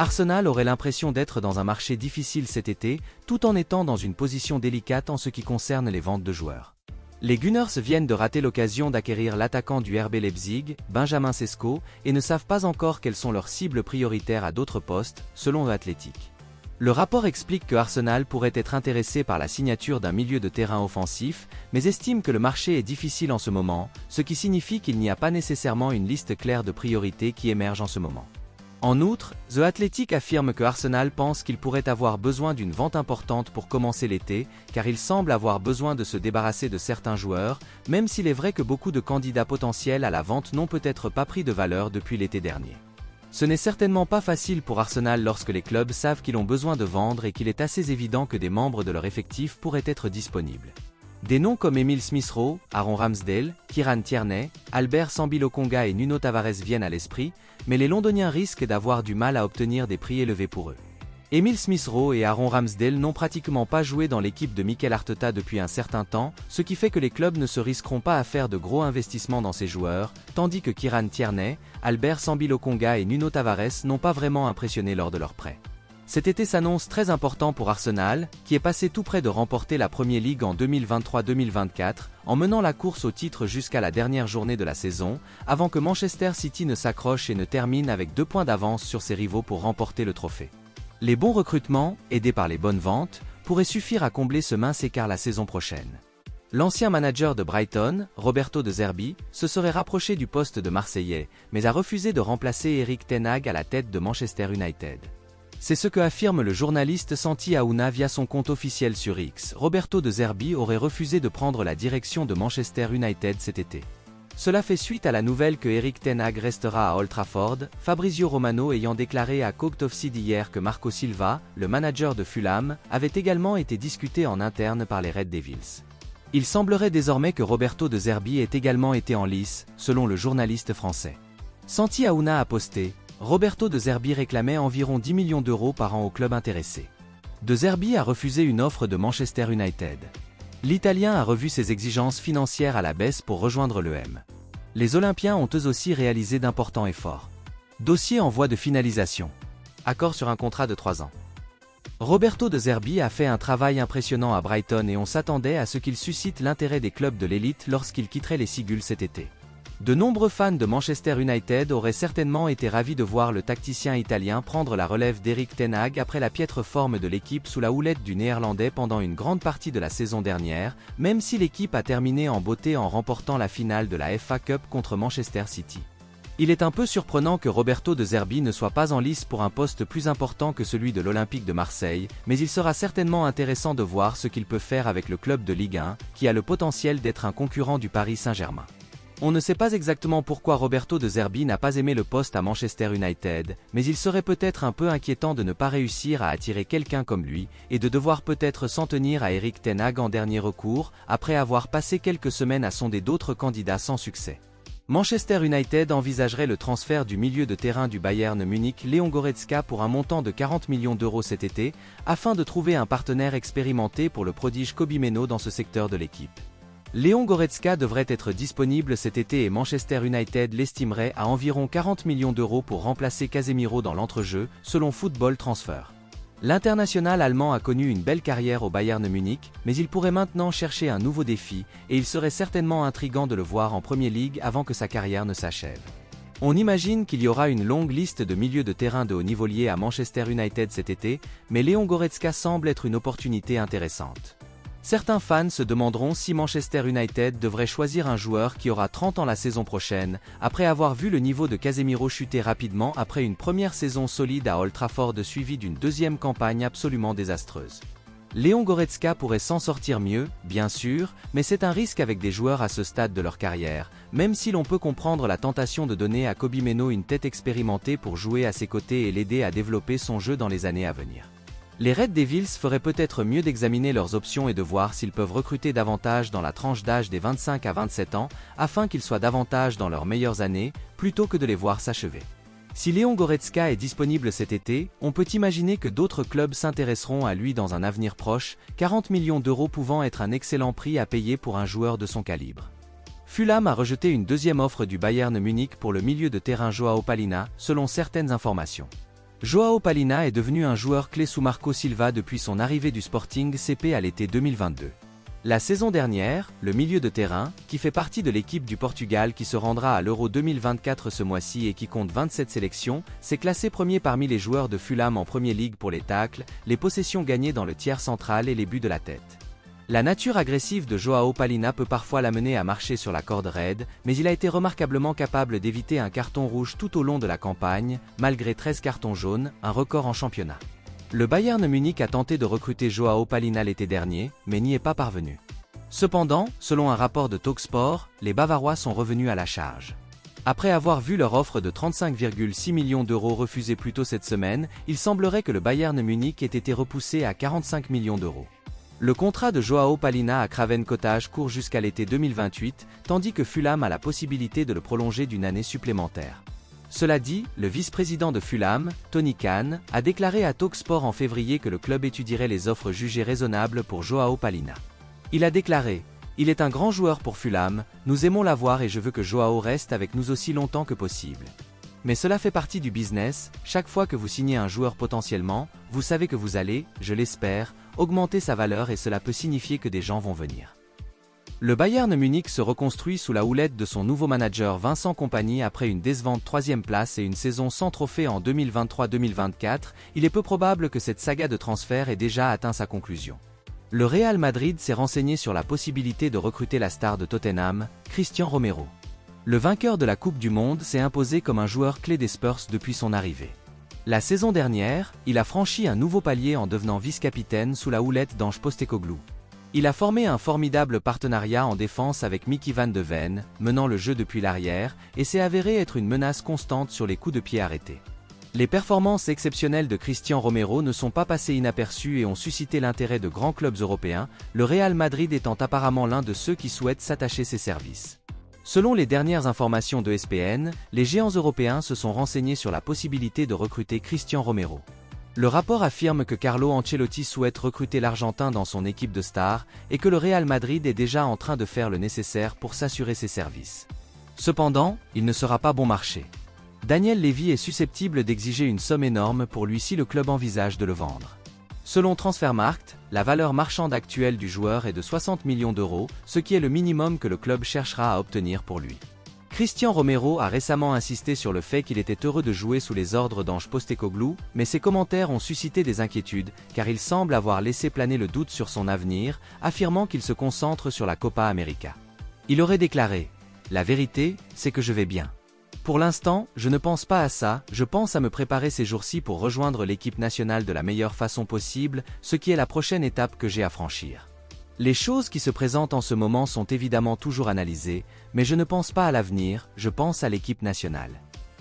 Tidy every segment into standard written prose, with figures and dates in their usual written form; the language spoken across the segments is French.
Arsenal aurait l'impression d'être dans un marché difficile cet été, tout en étant dans une position délicate en ce qui concerne les ventes de joueurs. Les Gunners viennent de rater l'occasion d'acquérir l'attaquant du RB Leipzig, Benjamin Sesko, et ne savent pas encore quelles sont leurs cibles prioritaires à d'autres postes, selon The Athletic. Le rapport explique que Arsenal pourrait être intéressé par la signature d'un milieu de terrain offensif, mais estime que le marché est difficile en ce moment, ce qui signifie qu'il n'y a pas nécessairement une liste claire de priorités qui émerge en ce moment. En outre, The Athletic affirme que Arsenal pense qu'il pourrait avoir besoin d'une vente importante pour commencer l'été, car il semble avoir besoin de se débarrasser de certains joueurs, même s'il est vrai que beaucoup de candidats potentiels à la vente n'ont peut-être pas pris de valeur depuis l'été dernier. Ce n'est certainement pas facile pour Arsenal lorsque les clubs savent qu'ils ont besoin de vendre et qu'il est assez évident que des membres de leur effectif pourraient être disponibles. Des noms comme Emile Smith-Rowe, Aaron Ramsdale, Kieran Tierney, Albert Sambi-Lokonga et Nuno Tavares viennent à l'esprit, mais les Londoniens risquent d'avoir du mal à obtenir des prix élevés pour eux. Emile Smith-Rowe et Aaron Ramsdale n'ont pratiquement pas joué dans l'équipe de Mikel Arteta depuis un certain temps, ce qui fait que les clubs ne se risqueront pas à faire de gros investissements dans ces joueurs, tandis que Kieran Tierney, Albert Sambi-Lokonga et Nuno Tavares n'ont pas vraiment impressionné lors de leur prêt. Cet été s'annonce très important pour Arsenal, qui est passé tout près de remporter la Premier League en 2023-2024, en menant la course au titre jusqu'à la dernière journée de la saison, avant que Manchester City ne s'accroche et ne termine avec 2 points d'avance sur ses rivaux pour remporter le trophée. Les bons recrutements, aidés par les bonnes ventes, pourraient suffire à combler ce mince écart la saison prochaine. L'ancien manager de Brighton, Roberto De Zerbi, se serait rapproché du poste de Marseillais, mais a refusé de remplacer Erik ten Hag à la tête de Manchester United. C'est ce que affirme le journaliste Santi Aouna via son compte officiel sur X. Roberto De Zerbi aurait refusé de prendre la direction de Manchester United cet été. Cela fait suite à la nouvelle que Erik ten Hag restera à Old Trafford, Fabrizio Romano ayant déclaré à Court Offside hier que Marco Silva, le manager de Fulham, avait également été discuté en interne par les Red Devils. Il semblerait désormais que Roberto De Zerbi ait également été en lice, selon le journaliste français. Santi Aouna a posté: Roberto De Zerbi réclamait environ 10 millions d'euros par an au club intéressé. De Zerbi a refusé une offre de Manchester United. L'Italien a revu ses exigences financières à la baisse pour rejoindre l'EM. Les Olympiens ont eux aussi réalisé d'importants efforts. Dossier en voie de finalisation. Accord sur un contrat de 3 ans. Roberto De Zerbi a fait un travail impressionnant à Brighton et on s'attendait à ce qu'il suscite l'intérêt des clubs de l'élite lorsqu'il quitterait les Cigules cet été. De nombreux fans de Manchester United auraient certainement été ravis de voir le tacticien italien prendre la relève d'Erik ten Hag après la piètre forme de l'équipe sous la houlette du Néerlandais pendant une grande partie de la saison dernière, même si l'équipe a terminé en beauté en remportant la finale de la FA Cup contre Manchester City. Il est un peu surprenant que Roberto De Zerbi ne soit pas en lice pour un poste plus important que celui de l'Olympique de Marseille, mais il sera certainement intéressant de voir ce qu'il peut faire avec le club de Ligue 1, qui a le potentiel d'être un concurrent du Paris Saint-Germain. On ne sait pas exactement pourquoi Roberto De Zerbi n'a pas aimé le poste à Manchester United, mais il serait peut-être un peu inquiétant de ne pas réussir à attirer quelqu'un comme lui, et de devoir peut-être s'en tenir à Erik ten Hag en dernier recours, après avoir passé quelques semaines à sonder d'autres candidats sans succès. Manchester United envisagerait le transfert du milieu de terrain du Bayern Munich Leon Goretzka pour un montant de 40 millions d'euros cet été, afin de trouver un partenaire expérimenté pour le prodige Kobbie Mainoo dans ce secteur de l'équipe. Leon Goretzka devrait être disponible cet été et Manchester United l'estimerait à environ 40 millions d'euros pour remplacer Casemiro dans l'entrejeu, selon Football Transfer. L'international allemand a connu une belle carrière au Bayern Munich, mais il pourrait maintenant chercher un nouveau défi, et il serait certainement intriguant de le voir en Premier League avant que sa carrière ne s'achève. On imagine qu'il y aura une longue liste de milieux de terrain de haut niveau liés à Manchester United cet été, mais Leon Goretzka semble être une opportunité intéressante. Certains fans se demanderont si Manchester United devrait choisir un joueur qui aura 30 ans la saison prochaine, après avoir vu le niveau de Casemiro chuter rapidement après une première saison solide à Old Trafford suivie d'une deuxième campagne absolument désastreuse. Leon Goretzka pourrait s'en sortir mieux, bien sûr, mais c'est un risque avec des joueurs à ce stade de leur carrière, même si l'on peut comprendre la tentation de donner à Kobbie Mainoo une tête expérimentée pour jouer à ses côtés et l'aider à développer son jeu dans les années à venir. Les Red Devils feraient peut-être mieux d'examiner leurs options et de voir s'ils peuvent recruter davantage dans la tranche d'âge des 25 à 27 ans, afin qu'ils soient davantage dans leurs meilleures années, plutôt que de les voir s'achever. Si Leon Goretzka est disponible cet été, on peut imaginer que d'autres clubs s'intéresseront à lui dans un avenir proche, 40 millions d'euros pouvant être un excellent prix à payer pour un joueur de son calibre. Fulham a rejeté une deuxième offre du Bayern Munich pour le milieu de terrain Joao Palhinha, selon certaines informations. João Palhinha est devenu un joueur clé sous Marco Silva depuis son arrivée du Sporting CP à l'été 2022. La saison dernière, le milieu de terrain, qui fait partie de l'équipe du Portugal qui se rendra à l'Euro 2024 ce mois-ci et qui compte 27 sélections, s'est classé premier parmi les joueurs de Fulham en Premier League pour les tacles, les possessions gagnées dans le tiers central et les buts de la tête. La nature agressive de João Palhinha peut parfois l'amener à marcher sur la corde raide, mais il a été remarquablement capable d'éviter un carton rouge tout au long de la campagne, malgré 13 cartons jaunes, un record en championnat. Le Bayern Munich a tenté de recruter João Palhinha l'été dernier, mais n'y est pas parvenu. Cependant, selon un rapport de Talksport, les Bavarois sont revenus à la charge. Après avoir vu leur offre de 35,6 millions d'euros refusée plus tôt cette semaine, il semblerait que le Bayern Munich ait été repoussé à 45 millions d'euros. Le contrat de João Palhinha à Craven Cottage court jusqu'à l'été 2028, tandis que Fulham a la possibilité de le prolonger d'une année supplémentaire. Cela dit, le vice-président de Fulham, Tony Khan, a déclaré à Talksport en février que le club étudierait les offres jugées raisonnables pour João Palhinha. Il a déclaré « Il est un grand joueur pour Fulham, nous aimons l'avoir et je veux que João reste avec nous aussi longtemps que possible. Mais cela fait partie du business, chaque fois que vous signez un joueur potentiellement, vous savez que vous allez, je l'espère, augmenter sa valeur et cela peut signifier que des gens vont venir. » Le Bayern Munich se reconstruit sous la houlette de son nouveau manager Vincent Kompany après une décevante 3e place et une saison sans trophée en 2023-2024, il est peu probable que cette saga de transfert ait déjà atteint sa conclusion. Le Real Madrid s'est renseigné sur la possibilité de recruter la star de Tottenham, Cristian Romero. Le vainqueur de la Coupe du Monde s'est imposé comme un joueur clé des Spurs depuis son arrivée. La saison dernière, il a franchi un nouveau palier en devenant vice-capitaine sous la houlette d'Ange Postecoglou. Il a formé un formidable partenariat en défense avec Mickey Van de Ven, menant le jeu depuis l'arrière, et s'est avéré être une menace constante sur les coups de pied arrêtés. Les performances exceptionnelles de Cristian Romero ne sont pas passées inaperçues et ont suscité l'intérêt de grands clubs européens, le Real Madrid étant apparemment l'un de ceux qui souhaitent s'attacher ses services. Selon les dernières informations de ESPN, les géants européens se sont renseignés sur la possibilité de recruter Cristian Romero. Le rapport affirme que Carlo Ancelotti souhaite recruter l'Argentin dans son équipe de stars et que le Real Madrid est déjà en train de faire le nécessaire pour s'assurer ses services. Cependant, il ne sera pas bon marché. Daniel Levy est susceptible d'exiger une somme énorme pour lui si le club envisage de le vendre. Selon Transfermarkt, la valeur marchande actuelle du joueur est de 60 millions d'euros, ce qui est le minimum que le club cherchera à obtenir pour lui. Cristian Romero a récemment insisté sur le fait qu'il était heureux de jouer sous les ordres d'Ange Postecoglou, mais ses commentaires ont suscité des inquiétudes, car il semble avoir laissé planer le doute sur son avenir, affirmant qu'il se concentre sur la Copa América. Il aurait déclaré « La vérité, c'est que je vais bien. Pour l'instant, je ne pense pas à ça, je pense à me préparer ces jours-ci pour rejoindre l'équipe nationale de la meilleure façon possible, ce qui est la prochaine étape que j'ai à franchir. » Les choses qui se présentent en ce moment sont évidemment toujours analysées, mais je ne pense pas à l'avenir, je pense à l'équipe nationale.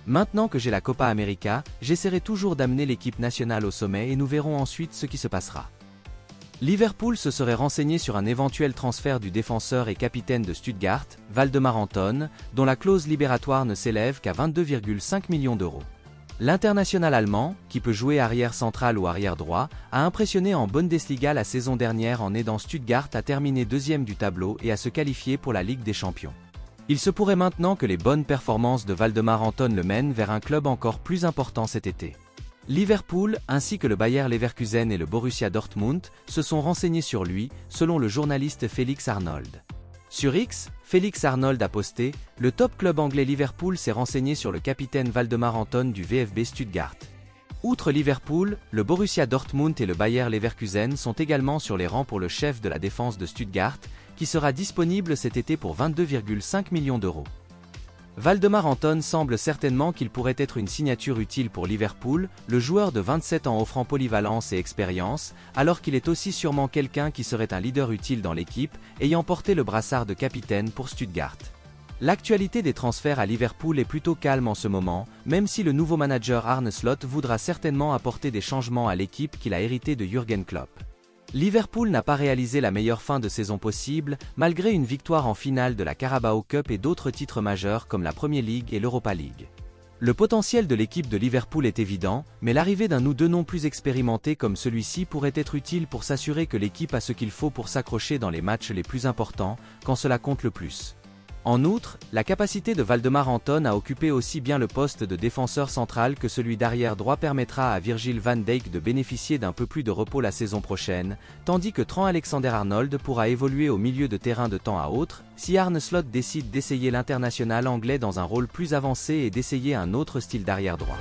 Maintenant que j'ai la Copa América, j'essaierai toujours d'amener l'équipe nationale au sommet et nous verrons ensuite ce qui se passera. Liverpool se serait renseigné sur un éventuel transfert du défenseur et capitaine de Stuttgart, Waldemar Anton, dont la clause libératoire ne s'élève qu'à 22,5 millions d'euros. L'international allemand, qui peut jouer arrière central ou arrière droit, a impressionné en Bundesliga la saison dernière en aidant Stuttgart à terminer deuxième du tableau et à se qualifier pour la Ligue des Champions. Il se pourrait maintenant que les bonnes performances de Waldemar Anton le mènent vers un club encore plus important cet été. Liverpool, ainsi que le Bayer Leverkusen et le Borussia Dortmund, se sont renseignés sur lui, selon le journaliste Félix Arnold. Sur X, Félix Arnold a posté « Le top club anglais Liverpool s'est renseigné sur le capitaine Waldemar Anton du VfB Stuttgart. Outre Liverpool, le Borussia Dortmund et le Bayer Leverkusen sont également sur les rangs pour le chef de la défense de Stuttgart, qui sera disponible cet été pour 22,5 millions d'euros. Waldemar Anton semble certainement qu'il pourrait être une signature utile pour Liverpool, le joueur de 27 ans offrant polyvalence et expérience, alors qu'il est aussi sûrement quelqu'un qui serait un leader utile dans l'équipe, ayant porté le brassard de capitaine pour Stuttgart. L'actualité des transferts à Liverpool est plutôt calme en ce moment, même si le nouveau manager Arne Slot voudra certainement apporter des changements à l'équipe qu'il a hérité de Jürgen Klopp. Liverpool n'a pas réalisé la meilleure fin de saison possible, malgré une victoire en finale de la Carabao Cup et d'autres titres majeurs comme la Premier League et l'Europa League. Le potentiel de l'équipe de Liverpool est évident, mais l'arrivée d'un ou deux noms plus expérimentés comme celui-ci pourrait être utile pour s'assurer que l'équipe a ce qu'il faut pour s'accrocher dans les matchs les plus importants, quand cela compte le plus. En outre, la capacité de Waldemar Anton à occuper aussi bien le poste de défenseur central que celui d'arrière droit permettra à Virgil van Dijk de bénéficier d'un peu plus de repos la saison prochaine, tandis que Trent Alexander-Arnold pourra évoluer au milieu de terrain de temps à autre, si Arne Slot décide d'essayer l'international anglais dans un rôle plus avancé et d'essayer un autre style d'arrière droit.